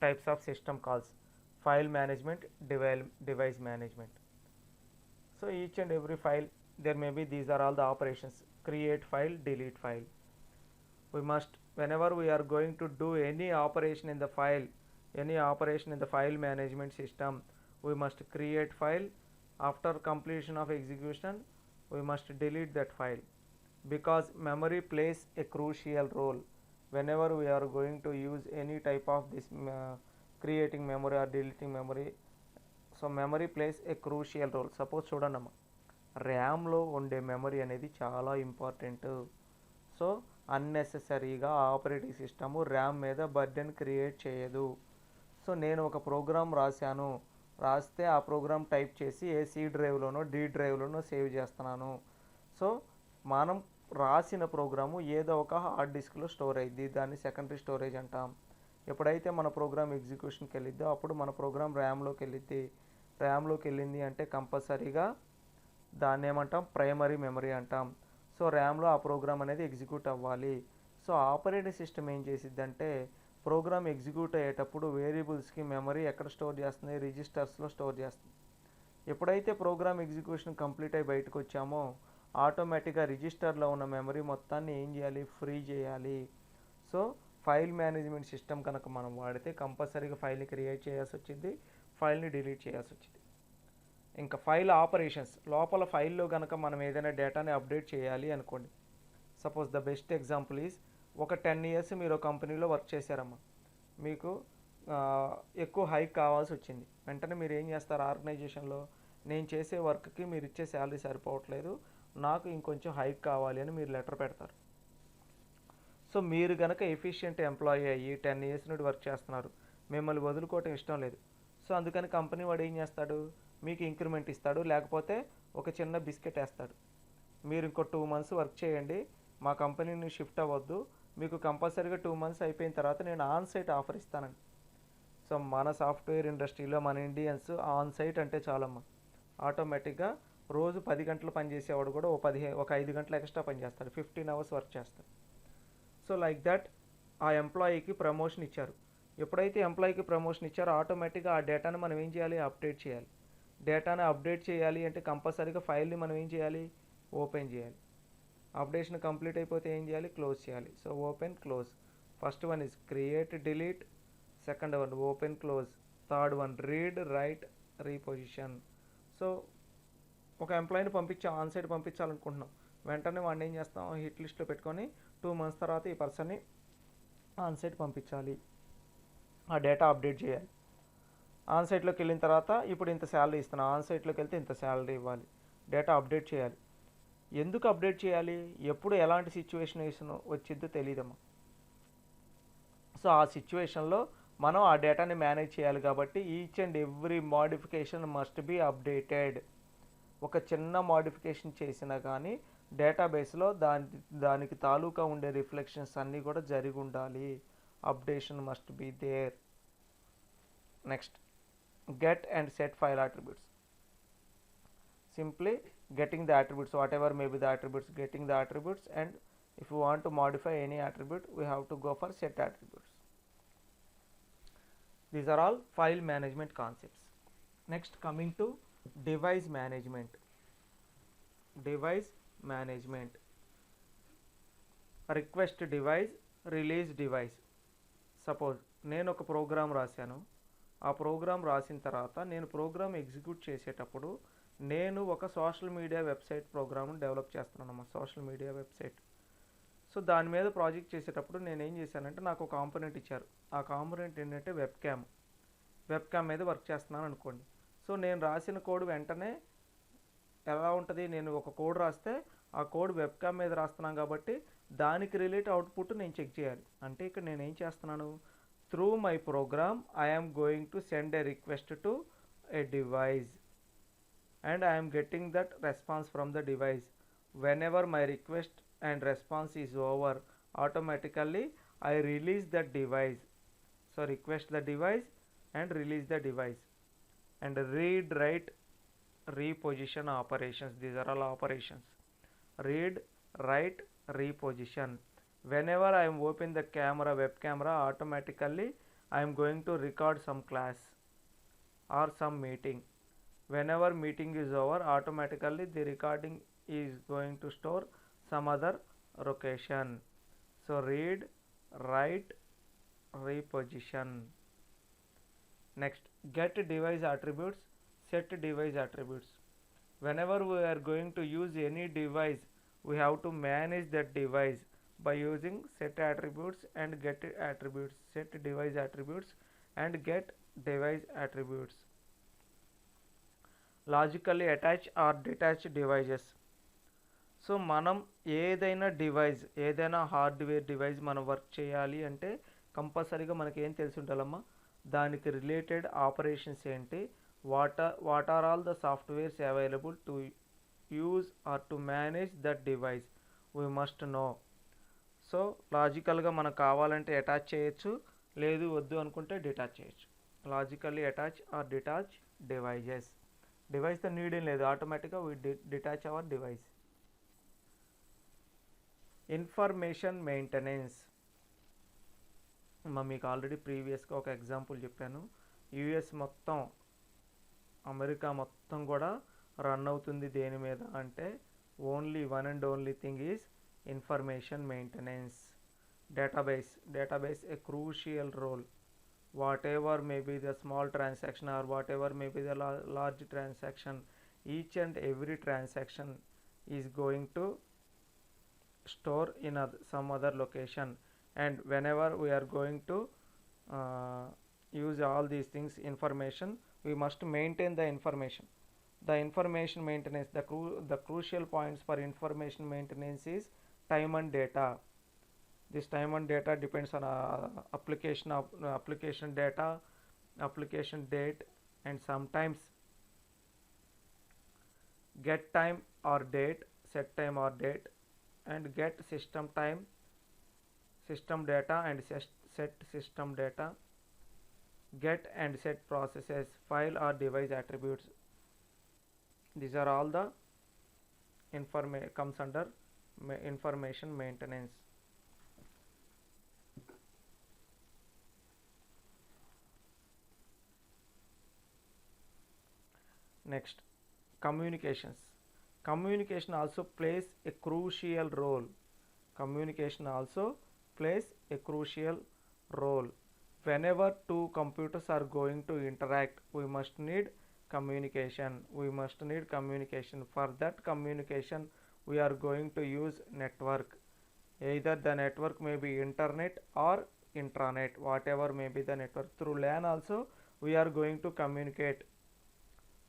Types of system calls: file management, device management. So each and every file, there may be, these are all the operations: create file, delete file. We must, whenever we are going to do any operation in the file, any operation in the file management system, we must create file. After completion of execution, we must delete that file, because memory plays a crucial role whenever we are going to use any type of this creating memory or deleting memory. So memory plays a crucial role. Suppose చూడండి, ర్యామ్లో ఉండే memory అనేది చాలా important. So అన్నెసెసరీగా operating system RAM మీద burden create చేయదు. So నేను ఒక program రాస్తే ఆ ప్రోగ్రామ్ టైప్ చేసి ఏ సి డ్రైవ్లోనో డి డ్రైవ్లోనో సేవ్ చేస్తున్నాను. సో మనం రాసిన ప్రోగ్రాము ఏదో ఒక హార్డ్ డిస్క్లో స్టోర్ అయ్యిద్ది, దాన్ని సెకండరీ స్టోరేజ్ అంటాం. ఎప్పుడైతే మన ప్రోగ్రామ్ ఎగ్జిక్యూషన్కి వెళ్ళిద్దో అప్పుడు మన ప్రోగ్రామ్ ర్యామ్లోకి వెళ్ళింది అంటే కంపల్సరీగా దాన్ని ఏమంటాం, ప్రైమరీ మెమరీ అంటాం. సో ర్యామ్లో ఆ ప్రోగ్రామ్ అనేది ఎగ్జిక్యూట్ అవ్వాలి. సో ఆపరేటింగ్ సిస్టమ్ ఏం చేసిద్దంటే ప్రోగ్రామ్ ఎగ్జిక్యూట్ అయ్యేటప్పుడు వేరియబుల్స్కి మెమరీ ఎక్కడ స్టోర్ చేస్తుంది, రిజిస్టర్స్లో స్టోర్ చేస్తుంది. ఎప్పుడైతే ప్రోగ్రామ్ ఎగ్జిక్యూషన్ కంప్లీట్ అయ్యి బయటకు వచ్చామో ఆటోమేటిక్గా రిజిస్టర్లో ఉన్న మెమరీ మొత్తాన్ని ఏం చేయాలి, ఫ్రీ చేయాలి. సో ఫైల్ మేనేజ్మెంట్ సిస్టమ్ కనుక మనం వాడితే కంపల్సరీగా ఫైల్ని క్రియేట్ చేయాల్సి వచ్చింది, ఫైల్ని డిలీట్ చేయాల్సి వచ్చింది. ఇంకా ఫైల్ ఆపరేషన్స్, లోపల ఫైల్లో కనుక మనం ఏదైనా డేటాని అప్డేట్ చేయాలి అనుకోండి. Suppose the best example is, ఒక 10 years మీరు కంపెనీలో వర్క్ చేశారమ్మా, మీకు ఎక్కువ హైక్ కావాల్సి వచ్చింది. వెంటనే మీరు ఏం చేస్తారు, ఆర్గనైజేషన్లో నేను చేసే వర్క్కి మీరు ఇచ్చే శాలరీ సరిపోవట్లేదు, నాకు ఇంకొంచెం హైక్ కావాలి అని మీరు లెటర్ పెడతారు. సో మీరు కనుక ఎఫిషియెంట్ ఎంప్లాయీ అయ్యి 10 years నుండి వర్క్ చేస్తున్నారు, మిమ్మల్ని వదులుకోవటం ఇష్టం లేదు. సో అందుకని కంపెనీ వాడు ఏం చేస్తాడు, మీకు ఇంక్రిమెంట్ ఇస్తాడు, లేకపోతే ఒక చిన్న బిస్కెట్ వేస్తాడు. మీరు ఇంకో 2 months వర్క్ చేయండి, మా కంపెనీని షిఫ్ట్ అవ్వద్దు, మీకు కంపల్సరీగా 2 months అయిపోయిన తర్వాత నేను ఆన్ సైట్ ఆఫర్ ఇస్తానండి. సో మన సాఫ్ట్వేర్ ఇండస్ట్రీలో మన ఇండియన్స్ ఆన్ సైట్ అంటే చాలమ్మా, ఆటోమేటిక్గా రోజు 10 గంటలు పనిచేసేవాడు కూడా ఒక 5 గంటలు ఎక్స్ట్రా పనిచేస్తాడు, 15 hours వర్క్ చేస్తాడు. సో లైక్ దట్ ఆ ఎంప్లాయీకి ప్రమోషన్ ఇచ్చారు. ఎప్పుడైతే ఎంప్లాయీకి ప్రమోషన్ ఇచ్చారో ఆటోమేటిక్గా ఆ డేటాను మనం ఏం చేయాలి, అప్డేట్ చేయాలి. డేటాను అప్డేట్ చేయాలి అంటే కంపల్సరీగా ఫైల్ని మనం ఏం చేయాలి, ఓపెన్ చేయాలి. అప్డేషన్ కంప్లీట్ అయిపోతే ఏం చేయాలి, క్లోజ్ చేయాలి. So open close. First one is create delete, second one open close, third one read write reposition. So ఒక ఎంప్లాయీని ఆన్సైట్ పంపించాలనుకుంటున్నాం, వెంటనే వాడిని ఏం చేస్తాం, హిట్ లిస్ట్లో పెట్టుకొని 2 months తర్వాత ఈ పర్సన్ని ఆన్సైట్ పంపించాలి, ఆ డేటా అప్డేట్ చేయాలి. ఆన్సైట్లోకి వెళ్ళిన తర్వాత ఇప్పుడు ఇంత శాలరీ ఇస్తున్నాం, ఆన్సైట్లోకి వెళ్తే ఇంత శాలరీ ఇవ్వాలి, డేటా అప్డేట్ చేయాలి. ఎందుకు అప్డేట్ చేయాలి, ఎప్పుడు ఎలాంటి సిచ్యువేషన్ వచ్చిద్దో తెలియదమ్మా. సో ఆ సిచ్యువేషన్లో మనం ఆ డేటాని మేనేజ్ చేయాలి కాబట్టి each and every modification must be updated. ఒక చిన్న మోడిఫికేషన్ చేసినా కానీ డేటాబేస్లో దానికి తాలూకా ఉండే రిఫ్లెక్షన్స్ అన్నీ కూడా జరిగి ఉండాలి. Updation must be there. Next, get and set file attributes. Simply getting the attributes, whatever may be the attributes, getting the attributes, and if you want to modify any attribute, we have to go for set attributes. These are all file management concepts. Next, coming to device management. Device management. Request device, release device. Suppose నేను ఒక programme రాశాను, ఆ programme రాసిన తర్వాత నేను programme execute చేసేటప్పుడు నేను ఒక సోషల్ మీడియా వెబ్సైట్ ప్రోగ్రామ్ని డెవలప్ చేస్తున్నాను, సోషల్ మీడియా వెబ్సైట్. సో దాని మీద ప్రాజెక్ట్ చేసేటప్పుడు నేను ఏం చేశానంటే, నాకు ఒక కాంపోనెంట్ ఇచ్చారు. ఆ కాంపోనెంట్ ఏంటంటే వెబ్ క్యామ్ మీద వర్క్ చేస్తున్నాను అనుకోండి. సో నేను రాసిన కోడ్ వెంటనే ఎలా ఉంటుంది, నేను ఒక కోడ్ రాస్తే ఆ కోడ్ వెబ్ క్యామ్ మీద రాస్తున్నాను కాబట్టి దానికి రిలేట్ అవుట్పుట్ నేను చెక్ చేయాలి. అంటే ఇక్కడ నేను ఏం చేస్తున్నాను, through my program I am going to send a request to a device and I am getting that response from the device. Whenever my request and response is over, automatically I release that device. So request the device and release the device. And read write reposition operations, these are all operations. Read write reposition. Whenever I am open the camera, web camera, automatically I am going to record some class or some meeting. Whenever meeting is over, automatically the recording is going to store some other location. So read write reposition. Next, get device attributes, set device attributes. Whenever we are going to use any device, we have to manage that device by using set attributes and get attributes. Set device attributes and get device attributes. Logically attach or detach devices. So మనం ఏదైనా hardware device మనం work చేయాలి అంటే కంపల్సరీగా మనకి ఏం తెలిసి ఉండాలమ్మా, దానికి రిలేటెడ్ ఆపరేషన్స్ ఏంటి, what are all the softwares available to use or to manage that device, we must know. So లాజికల్గా మనకు కావాలంటే అటాచ్ చేయొచ్చు, లేదు వద్దు అనుకుంటే డిటాచ్ చేయొచ్చు. Logically attach or detach devices. డివైస్తో నీడ్ ఏం లేదు, ఆటోమేటిక్గా we detach our device. Information maintenance. మీకు ఆల్రెడీ ప్రీవియస్గా ఒక ఎగ్జాంపుల్ చెప్పాను. యుఎస్ మొత్తం, అమెరికా మొత్తం కూడా రన్ అవుతుంది దేని మీద అంటే only one and only thing is information maintenance. Database a crucial role. Whatever may be the small transaction or whatever may be the large transaction, each and every transaction is going to store in some other location, and whenever we are going to use all these things information, we must maintain the information. The information maintenance, the crucial points for information maintenance is time and data. This time and data depends on application data, application date, and sometimes get time or date, set time or date, and get system time, system data, and set system data. Get and set processes, file or device attributes. These are all the comes under information maintenance. Next, communications. Communication also plays a crucial role. Communication also plays a crucial role. Whenever two computers are going to interact, we must need communication. We must need communication. For that communication, we are going to use network. Either the network may be internet or intranet, whatever may be the network. Through LAN also, we are going to communicate.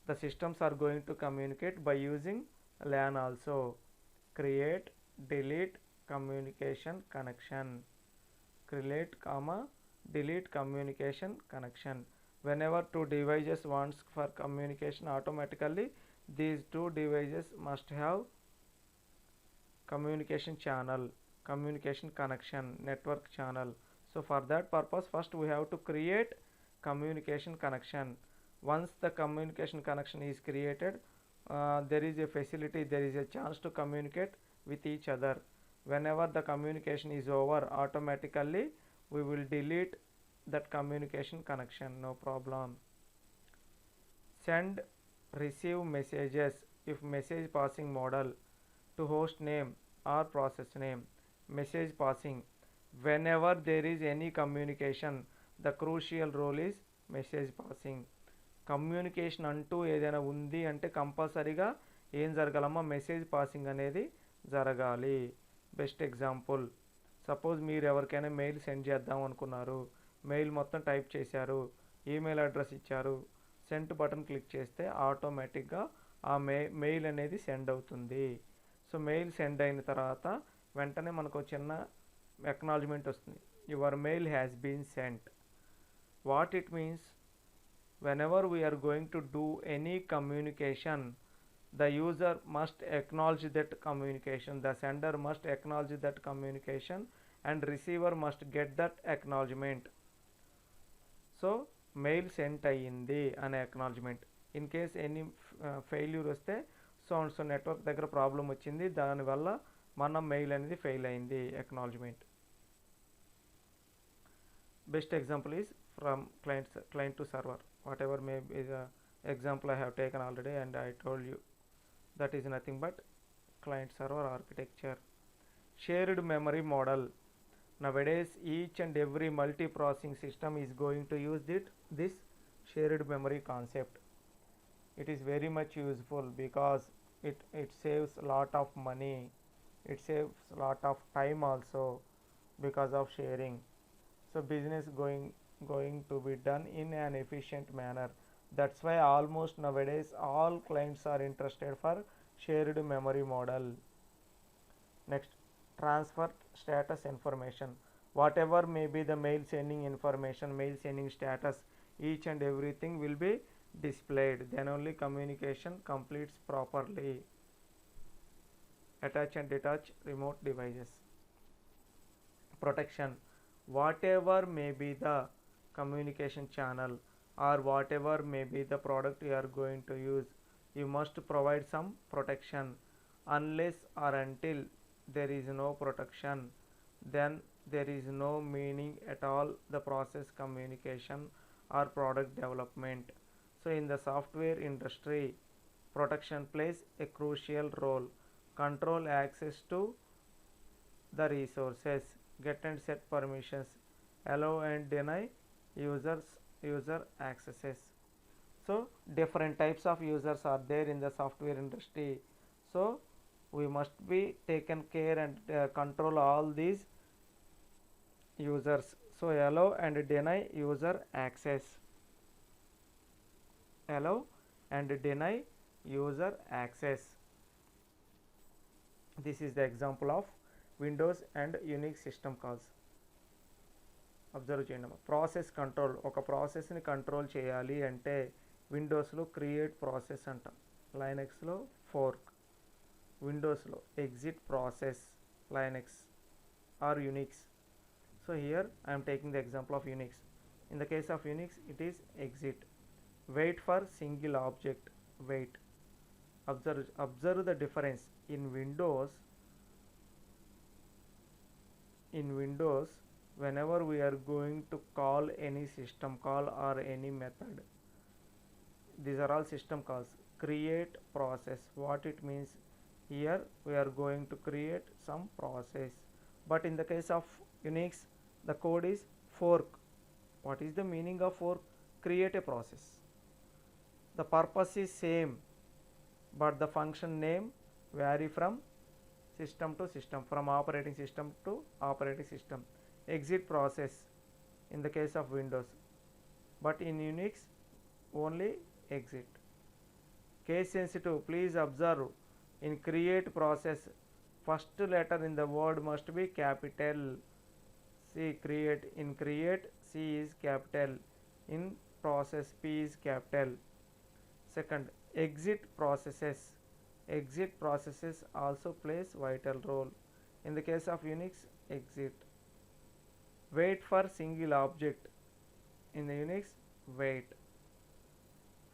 The systems are going to communicate by using LAN also. Create, delete, communication connection. Create, comma, delete communication connection. Whenever two devices wants for communication, automatically these two devices must have communication channel, communication connection, network channel. So for that purpose, first we have to create communication connection. Once the communication connection is created, there is a facility, there is a chance to communicate with each other. Whenever the communication is over, automatically we will delete that communication connection, no problem. Send, receive messages if message passing model to host name or process name. Message passing, whenever there is any communication, the crucial role is message passing. Communication అంటూ ఏదైనా ఉంది అంటే కంపల్సరీగా ఏం జరగాలమ్మా, message passing అనేది జరగాలి. Best example, suppose మీరు ఎవరికైనా మెయిల్ సెండ్ చేద్దాం అనుకున్నారు, మెయిల్ మొత్తం టైప్ చేశారు, ఈమెయిల్ అడ్రస్ ఇచ్చారు, సెండ్ బటన్ క్లిక్ చేస్తే ఆటోమేటిక్గా ఆ మెయిల్ అనేది సెండ్ అవుతుంది. సో మెయిల్ సెండ్ అయిన తర్వాత వెంటనే మనకు చిన్న ఎక్నాలజ్మెంట్ వస్తుంది, your mail has been sent. What it means, whenever we are going to do any communication, the user must acknowledge that communication, the sender must acknowledge that communication, and receiver must get that acknowledgement. So mail sent అయ్యింది అనే acknowledgement. In case any failure వస్తే so network దగ్గర problem వచ్చింది, దానివల్ల మన mail అనేది fail అయింది, acknowledgement. Best example is from client to server. Whatever may be the example I have taken already, and I told you that is nothing but client server architecture. Shared memory model. Nowadays each and every multi-processing system is going to use this shared memory concept. It is very much useful because it saves a lot of money, it saves a lot of time also because of sharing. So business going to be done in an efficient manner. That's why almost nowadays all clients are interested for shared memory model. Next, transfer status information. Whatever may be the mail sending information, mail sending status, each and everything will be displayed, then only communication completes properly. Attach and detach remote devices. Protection. Whatever may be the communication channel or whatever may be the product you are going to use, you must provide some protection. Unless or until there is no protection, then there is no meaning at all the process communication or product development. So in the software industry, protection plays a crucial role. Control access to the resources, get and set permissions, allow and deny user accesses. So different types of users are there in the software industry, so we must be taken care and control all these users. So allow and deny user access, allow and deny user access. This is the example of Windows and Unix system calls. Observe చేయండి, process control. ఒక ప్రాసెస్ని control చేయాలి అంటే విండోస్లో create process అంటాం, లైనక్స్లో fork, విండోస్లో exit process, Linux or Unix. So here I'm taking the example of Unix. In the case of Unix it is exit. Wait for single object, wait. Observe the difference. In Windows whenever we are going to call any system call or any method, these are all system calls. Create process, what it means, Here we are going to create some process, but in the case of Unix the code is fork. What is the meaning of fork? Create a process. The purpose is same, but the function name vary from system to system, from operating system to operating system. Exit process in the case of Windows, but in Unix only exit. Case sensitive, please observe, in create process first letter in the word must be capital. See, create, in create C is capital, in process P is capital. Second, exit processes also plays vital role. In the case of Unix, exit. Wait for single object, in the Unix, wait.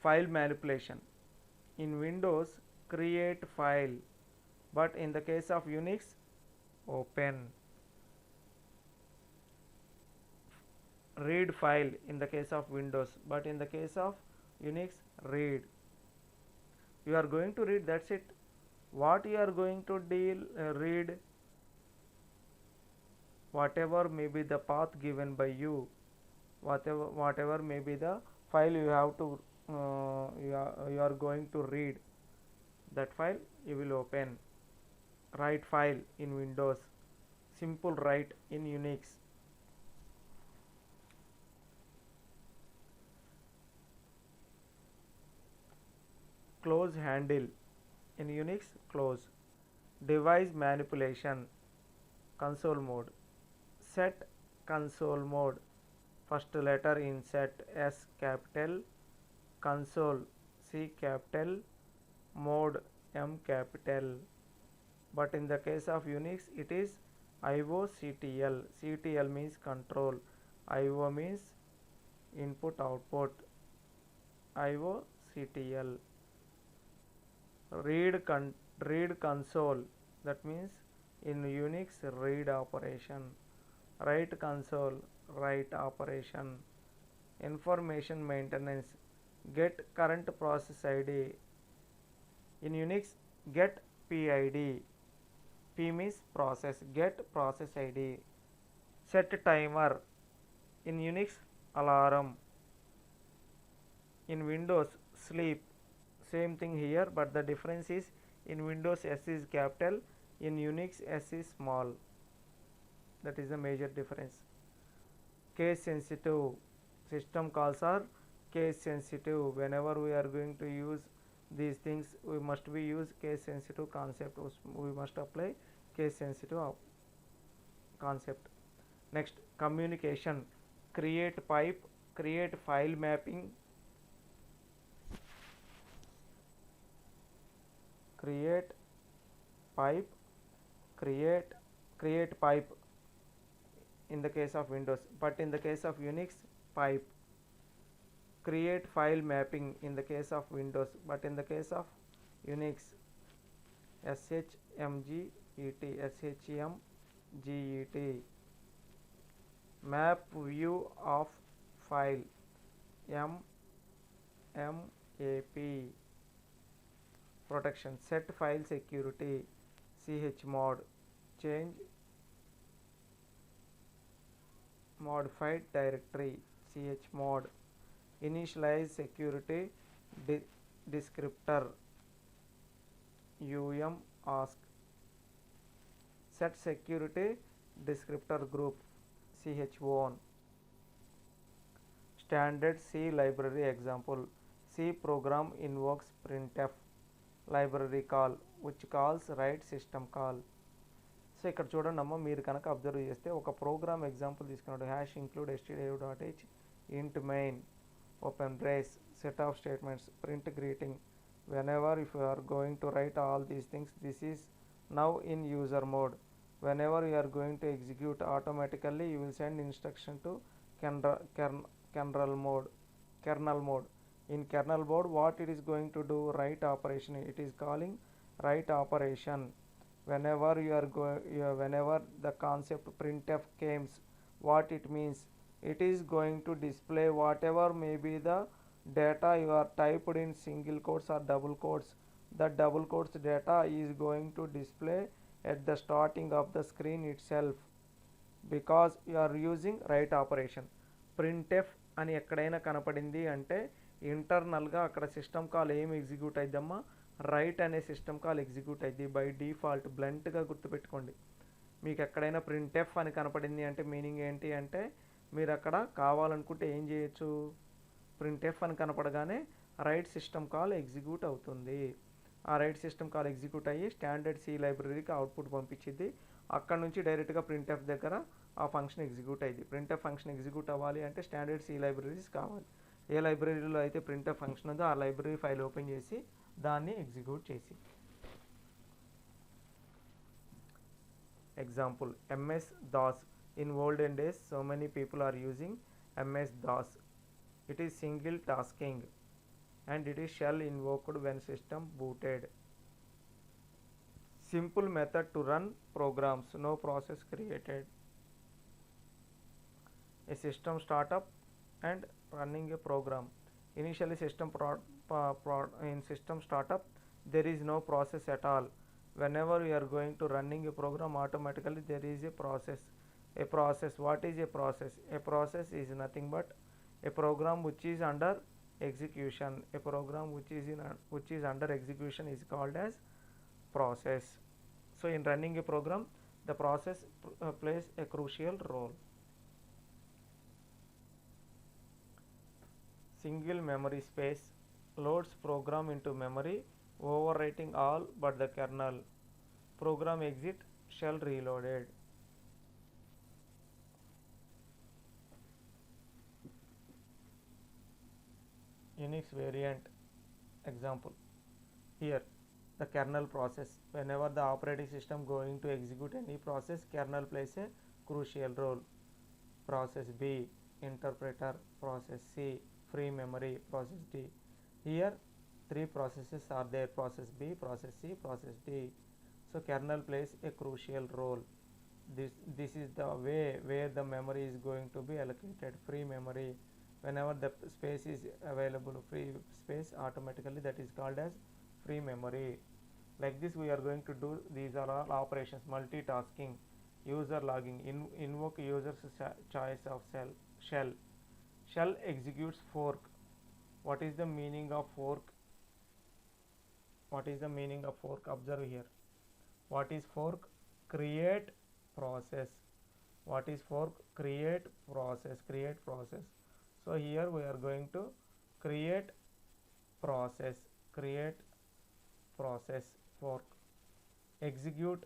File manipulation, in Windows create file, but in the case of Unix, open. Read file in the case of Windows, but in the case of Unix, read. You are going to read, that's it. What you are going to read? Whatever may be the path given by you, whatever may be the file you have to you are going to read, that file you will open. Write file in Windows, simple write in Unix. Close handle, in Unix, close. Device manipulation, console mode. Set console mode, first letter in set S capital, console C capital, mode M capital. But in the case of Unix it is IOCTL. CTL means control, IO means input output, IOCTL. Read console, that means in Unix read operation. Write console, write operation. Information maintenance, get current process ID. In Unix, get PID. P means process, get process ID. Set timer, in Unix, alarm. In Windows, sleep. Same thing here, but the difference is in Windows S is capital, in Unix S is small. That is the major difference. Case sensitive, system calls are case sensitive. Whenever we are going to use these things, we must be use case sensitive concept. We must apply case sensitive concept. Next, communication, create pipe, create file mapping, create pipe, create pipe in the case of Windows, but in the case of Unix, pipe. Create file mapping in the case of Windows, but in the case of Unix, SHMGET. Map view of file, MMAP. Protection, set file security, chmod. Change modified directory, chmod. Initialize security descriptor, ask. Set security descriptor group, chown. Standard C library example, C program invokes printf library call which calls write system call. So ఇక్కడ చూడండి అమ్మ, మీరు కనుక observe చేస్తే ఒక programme example తీసుకున్నాడు. Hash include stdio.h int main open brace set of statements print greeting. Whenever if you are going to write all these things, this is now in user mode. Whenever you are going to execute automatically, you will send instruction to kernel mode. In kernel mode, what it is going to do? Write operation. It is calling write operation. Whenever whenever the concept printf comes, what it means? It is going to display whatever may be the data you are typed in single quotes or double quotes. The double quotes data is going to display at the starting of the screen itself because you are using write operation. printf అని ఎక్కడైనా కనపడింది అంటే ఇంటర్నల్గా అక్కడ system call ఏం execute అయిద్దమ్మా, right అనే system call execute అయింది by default. బ్లంట్గా గుర్తుపెట్టుకోండి, మీకు ఎక్కడైనా ప్రింట్ఎఫ్ అని కనపడింది అంటే మీనింగ్ ఏంటి అంటే మీరు అక్కడ కావాలనుకుంటే ఏం చేయొచ్చు, ప్రింట్ఎఫ్ అని కనపడగానే రైట్ సిస్టమ్ కాల్ ఎగ్జిక్యూట్ అవుతుంది. ఆ రైట్ సిస్టమ్ కాల్ ఎగ్జిక్యూట్ అయ్యి స్టాండర్డ్ సి లైబ్రరీకి అవుట్పుట్ పంపించింది. అక్కడ నుంచి డైరెక్ట్గా ప్రింట్ఎఫ్ దగ్గర ఆ ఫంక్షన్ ఎగ్జిక్యూట్ అయ్యింది. ప్రింట్ఎఫ్ ఫంక్షన్ ఎగ్జిక్యూట్ అవ్వాలి అంటే స్టాండర్డ్ సి లైబ్రరీస్ కావాలి. ఏ లైబ్రరీలో అయితే ప్రింట్ఎఫ్ ఫంక్షన్ ఉందో ఆ లైబ్రరీ ఫైల్ ఓపెన్ చేసి దాన్ని ఎగ్జిక్యూట్ చేసి. Example MS DOS. In olden days, so many people are using MS DOS. It is single tasking and it is shell invoked when system booted. Simple method to run programs, no process created. A system startup and running a program. Initially in system startup there is no process at all. Whenever you are going to running a program, automatically there is a process. What is a process? A process is nothing but a program which is under execution. A program which is under execution is called as process. So in running a program, the process plays a crucial role. Single memory space loads program into memory, overwriting all but the kernel. Program exit, shell reloaded. Unix variant example. Here the kernel process. Whenever the operating system going to execute any process, kernel plays a crucial role. Process B, interpreter. Process C, free memory. Process D. Here three processes are there: process B, process C, process D. So kernel plays a crucial role. This is the way where the memory is going to be allocated. Free memory, whenever the space is available, free space, automatically that is called as free memory. Like this we are going to do. These are all operations. Multitasking, user logging, invoke user's choice of shell. Shell executes fork. What is the meaning of fork? What is the meaning of fork? Observe here. What is fork? Create process. What is fork? Create process. Create process. So here we are going to create process. Create process. Fork. Execute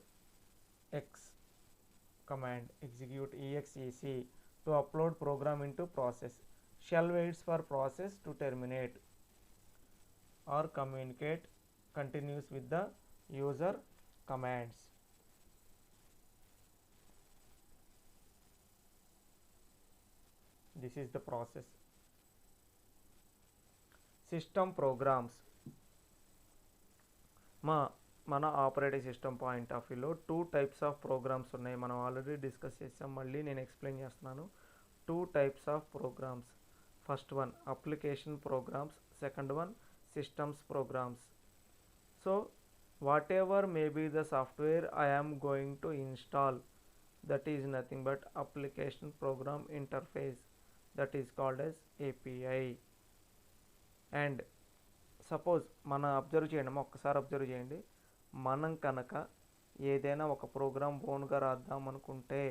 X command. Execute exec to upload program into process. Shell waits for process to terminate or communicate, continues with the user commands. This is the process. System programs. మన operating system point of వ్యూలో 2 types of programmes ఉన్నాయి. మనం already discuss చేసాం, మళ్ళీ నేను explain చేస్తున్నాను. 2 types of programs. First one application programs, second one systems programs. So whatever may be the software I am going to install, that is nothing but application program interface, that is called as API. And suppose మనం observe చేయండి, ఒక్కసారి observe చేయండి. మనం కనుక ఏదైనా ఒక programme ఓన్గా రాద్దాం అనుకుంటే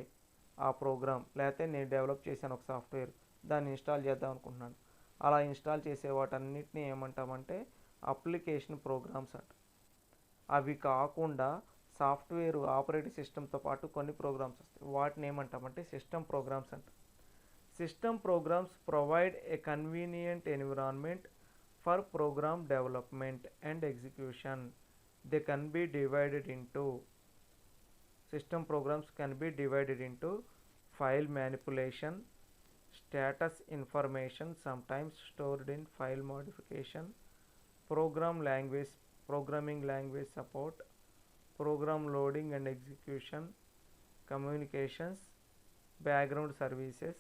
ఆ ప్రోగ్రామ్, లేకపోతే నేను డెవలప్ చేశాను ఒక సాఫ్ట్వేర్, దాన్ని ఇన్స్టాల్ చేద్దాం అనుకుంటున్నాను. అలా ఇన్స్టాల్ చేసే వాటన్నిటిని ఏమంటామంటే అప్లికేషన్ ప్రోగ్రామ్స్ అంట. అవి కాకుండా సాఫ్ట్వేర్ ఆపరేటింగ్ సిస్టమ్తో పాటు కొన్ని ప్రోగ్రామ్స్ వస్తాయి, వాటిని ఏమంటామంటే సిస్టమ్ ప్రోగ్రామ్స్ అంట. System programs provide a convenient environment for program development and execution. They can be divided into, system programs can be divided into file manipulation, status information sometimes stored in file modification, programming language support, program loading and execution, communications, background services,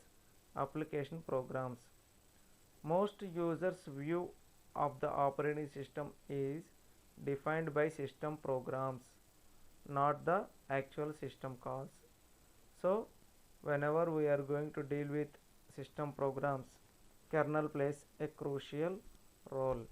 application programs. Most users view of the operating system is defined by system programs, not the actual system calls. So whenever we are going to deal with system programs, kernel plays a crucial role.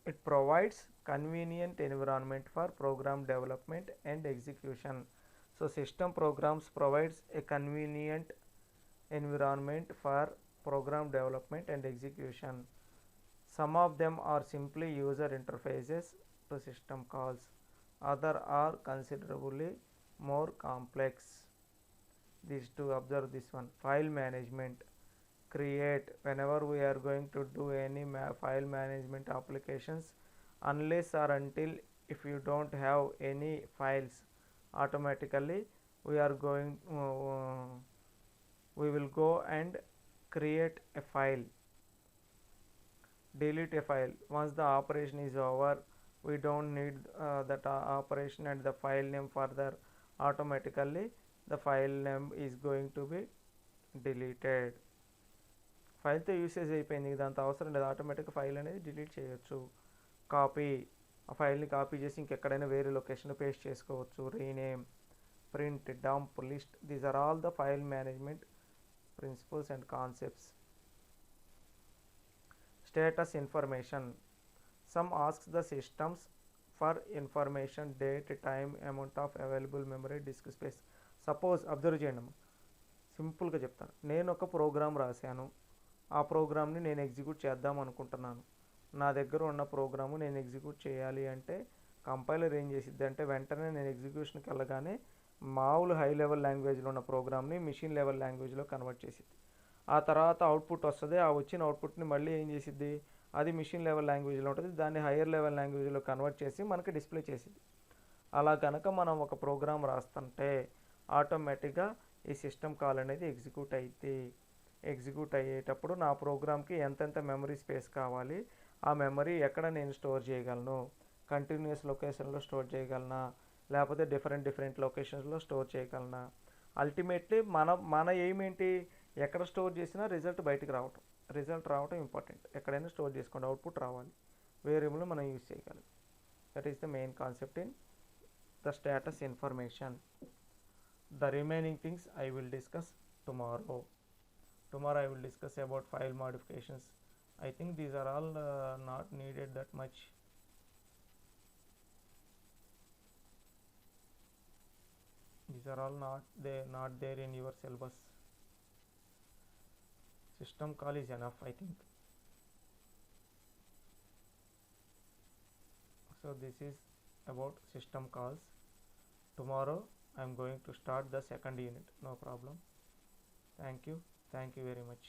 It provides convenient environment for program development and execution. So system programs provides a convenient environment for program development and execution. Some of them are simply user interfaces to system calls. Other are considerably more complex. These two, observe this one. File management. Create, whenever we are going to do any file management applications, unless or until if you don't have any files, automatically we are going we will go and create a file, delete a file. Once the operation is over, we don't need that operation and the file name further. Automatically the file name is going to be deleted. ఫైల్తో usage అయిపోయింది, దాంతో అవసరం లేదు, ఆటోమేటిక్గా file అనేది delete చేయొచ్చు. Copy, ఆ ఫైల్ని కాపీ చేసి ఇంకెక్కడైనా వేరే లొకేషన్లో పేస్ట్ చేసుకోవచ్చు. Rename, print, dump, list, these are all the file management principles and concepts. Status information. Some asks the systems for information, date, time, amount of available memory, disk space. Suppose observe చేయండి అమ్మ, సింపుల్గా చెప్తాను. నేను ఒక programme రాశాను, ఆ ప్రోగ్రామ్ని నేను ఎగ్జిక్యూట్ చేద్దాం అనుకుంటున్నాను. నా దగ్గర ఉన్న ప్రోగ్రాము నేను ఎగ్జిక్యూట్ చేయాలి అంటే కంపైలర్ ఏం చేసిద్ది అంటే, వెంటనే నేను ఎగ్జిక్యూషన్కి వెళ్ళగానే మామూలు హై లెవెల్ లాంగ్వేజ్లో ఉన్న ప్రోగ్రామ్ని మిషన్ లెవెల్ లాంగ్వేజ్లో కన్వర్ట్ చేసిద్ది. ఆ తర్వాత అవుట్పుట్ వస్తుంది, ఆ వచ్చిన అవుట్పుట్ని మళ్ళీ ఏం చేసిద్ది, అది మిషన్ లెవెల్ లాంగ్వేజ్లో ఉంటుంది, దాన్ని హయ్యర్ లెవెల్ లాంగ్వేజ్లో కన్వర్ట్ చేసి మనకి డిస్ప్లే చేసిద్ది. అలా కనుక మనం ఒక ప్రోగ్రామ్ రాస్తుంటే ఆటోమేటిక్గా ఈ సిస్టమ్ కాల్ అనేది ఎగ్జిక్యూట్ అయ్యిద్ది. ఎగ్జిక్యూట్ అయ్యేటప్పుడు నా ప్రోగ్రామ్కి ఎంతెంత మెమరీ స్పేస్ కావాలి, ఆ మెమరీ ఎక్కడ నేను స్టోర్ చేయగలను, కంటిన్యూస్ లొకేషన్లో స్టోర్ చేయగలనా, లేకపోతే డిఫరెంట్ లొకేషన్స్లో స్టోర్ చేయగలనా. అల్టిమేట్లీ మన ఎయిమ్ ఏంటి, ఎక్కడ స్టోర్ చేసినా రిజల్ట్ బయటికి రావటం, రిజల్ట్ రావటం ఇంపార్టెంట్. ఎక్కడైనా స్టోర్ చేసుకోండి, అవుట్పుట్ రావాలి, వేరియబుల్ మనం యూజ్ చేయగలం. That is the main concept in the status information. The remaining things I will discuss tomorrow. Tomorrow I will discuss about file modifications. I think these are all not needed that much. These are all not there in your syllabus. System call is enough, I think. So this is about system calls. Tomorrow I am going to start the second unit. No problem. Thank you very much.